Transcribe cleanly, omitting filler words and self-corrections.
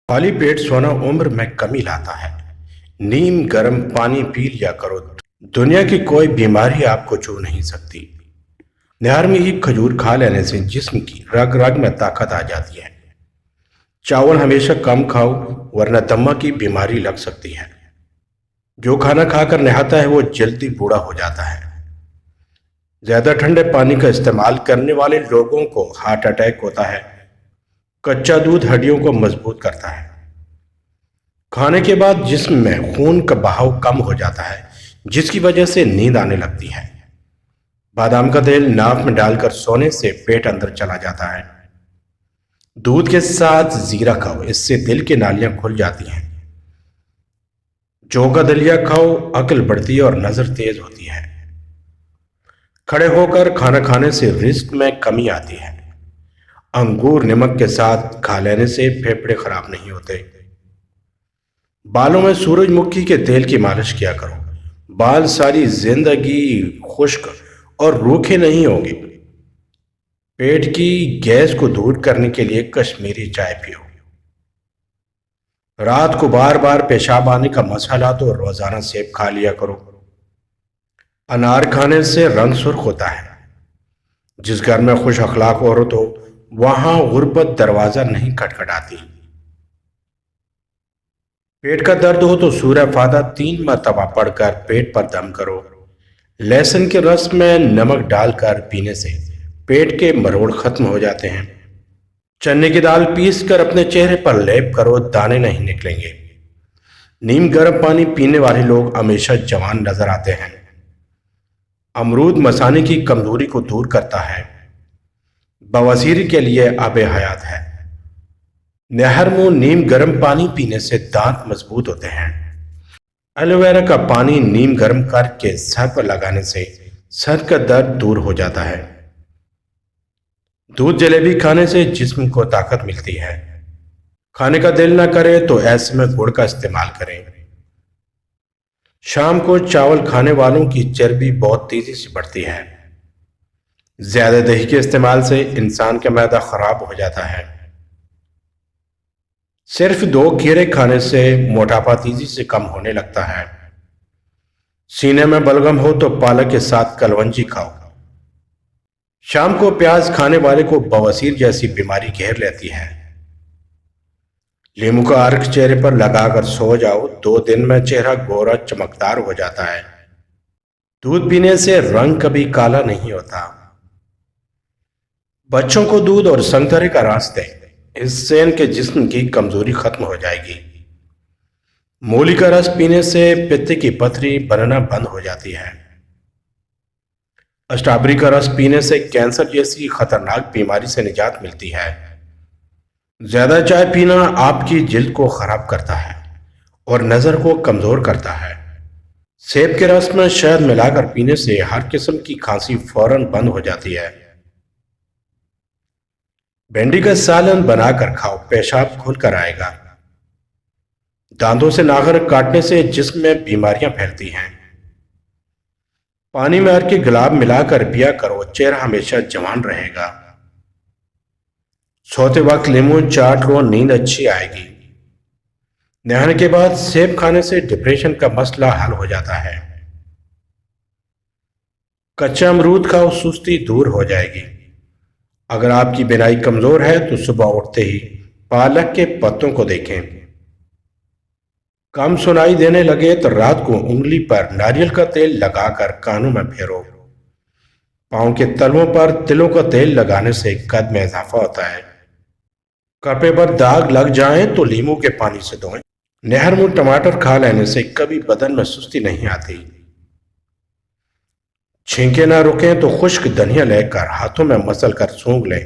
خالی پیٹ سونا عمر میں کمی لاتا ہے۔ نیم گرم پانی پی لیا کرو، دنیا کی کوئی بیماری آپ کو چھو نہیں سکتی۔ نہار میں ایک کھجور کھا لینے سے جسم کی رگ رگ میں طاقت آ جاتی ہے۔ چاول ہمیشہ کم کھاؤ ورنہ دمہ کی بیماری لگ سکتی ہے۔ جو کھانا کھا کر نہاتا ہے وہ جلدی بوڑھا ہو جاتا ہے۔ زیادہ ٹھنڈے پانی کا استعمال کرنے والے لوگوں کو ہارٹ اٹیک ہوتا ہے۔ کچا دودھ ہڈیوں کو مضبوط کرتا ہے۔ کھانے کے بعد جسم میں خون کا بہاؤ کم ہو جاتا ہے، جس کی وجہ سے نیند آنے لگتی ہے۔ بادام کا تیل ناک میں ڈال کر سونے سے پیٹ اندر چلا جاتا ہے۔ دودھ کے ساتھ زیرہ کھاؤ، اس سے دل کی نالیاں کھل جاتی ہیں۔ جو کا دلیا کھاؤ، عقل بڑھتی ہے اور نظر تیز ہوتی ہے۔ کھڑے ہو کر کھانا کھانے سے رزق میں کمی آتی ہے۔ انگور نمک کے ساتھ کھا لینے سے پھیپھڑے خراب نہیں ہوتے۔ بالوں میں سورج مکھی کے تیل کی مالش کیا کرو، بال ساری زندگی خشک اور روکھے نہیں ہوں گے۔ پیٹ کی گیس کو دور کرنے کے لیے کشمیری چائے پیو۔ رات کو بار بار پیشاب آنے کا مسئلہ تو روزانہ سیب کھا لیا کرو۔ انار کھانے سے رنگ سرخ ہوتا ہے۔ جس گھر میں خوش اخلاق عورت ہو وہاں غربت دروازہ نہیں کھٹکھٹاتی۔ پیٹ کا درد ہو تو سورہ فاتحہ 3 مرتبہ پڑھ کر پیٹ پر دم کرو۔ لہسن کے رس میں نمک ڈال کر پینے سے پیٹ کے مروڑ ختم ہو جاتے ہیں۔ چنے کی دال پیس کر اپنے چہرے پر لیپ کرو، دانے نہیں نکلیں گے۔ نیم گرم پانی پینے والے لوگ ہمیشہ جوان نظر آتے ہیں۔ امرود مثانے کی کمزوری کو دور کرتا ہے۔ بواسیر کے لیے آب حیات ہے۔ نہر منہ نیم گرم پانی پینے سے دانت مضبوط ہوتے ہیں۔ ایلو ویرا کا پانی نیم گرم کر کے سر پر لگانے سے سر کا درد دور ہو جاتا ہے۔ دودھ جلیبی کھانے سے جسم کو طاقت ملتی ہے۔ کھانے کا دل نہ کرے تو ایسے میں گڑ کا استعمال کریں۔ شام کو چاول کھانے والوں کی چربی بہت تیزی سے بڑھتی ہے۔ زیادہ دہی کے استعمال سے انسان کا معدہ خراب ہو جاتا ہے۔ صرف 2 کھیرے کھانے سے موٹاپا تیزی سے کم ہونے لگتا ہے۔ سینے میں بلغم ہو تو پالک کے ساتھ کلونجی کھاؤ۔ شام کو پیاز کھانے والے کو بواسیر جیسی بیماری گھیر لیتی ہے۔ لیمو کا عرق چہرے پر لگا کر سو جاؤ، 2 دن میں چہرہ گورا چمکدار ہو جاتا ہے۔ دودھ پینے سے رنگ کبھی کالا نہیں ہوتا۔ بچوں کو دودھ اور سنترے کا رس دیں، اس سے ان کے جسم کی کمزوری ختم ہو جائے گی۔ مولی کا رس پینے سے پتے کی پتھری بننا بند ہو جاتی ہے۔ اسٹرابری کا رس پینے سے کینسر جیسی خطرناک بیماری سے نجات ملتی ہے۔ زیادہ چائے پینا آپ کی جلد کو خراب کرتا ہے اور نظر کو کمزور کرتا ہے۔ سیب کے رس میں شہد ملا کر پینے سے ہر قسم کی کھانسی فوراً بند ہو جاتی ہے۔ بھنڈی کا سالن بنا کر کھاؤ، پیشاب کھل کر آئے گا۔ دانتوں سے ناخن کاٹنے سے جسم میں بیماریاں پھیلتی ہیں۔ پانی میں عرق کے گلاب ملا کر پیا کرو، چہرہ ہمیشہ جوان رہے گا۔ سوتے وقت لیمو چاٹ لو، نیند اچھی آئے گی۔ نہانے کے بعد سیب کھانے سے ڈپریشن کا مسئلہ حل ہو جاتا ہے۔ کچا امرود کھاؤ، سستی دور ہو جائے گی۔ اگر آپ کی بینائی کمزور ہے تو صبح اٹھتے ہی پالک کے پتوں کو دیکھیں۔ کم سنائی دینے لگے تو رات کو انگلی پر ناریل کا تیل لگا کر کانوں میں پھیرو۔ پاؤں کے تلووں پر تلوں کا تیل لگانے سے قد میں اضافہ ہوتا ہے۔ کپڑے پر داغ لگ جائیں تو لیمو کے پانی سے دھوئیں۔ نہر منہ ٹماٹر کھا لینے سے کبھی بدن میں سستی نہیں آتی۔ چھینکیں نہ رکیں تو خشک دھنیا لے کر ہاتھوں میں مسل کر سونگھ لیں۔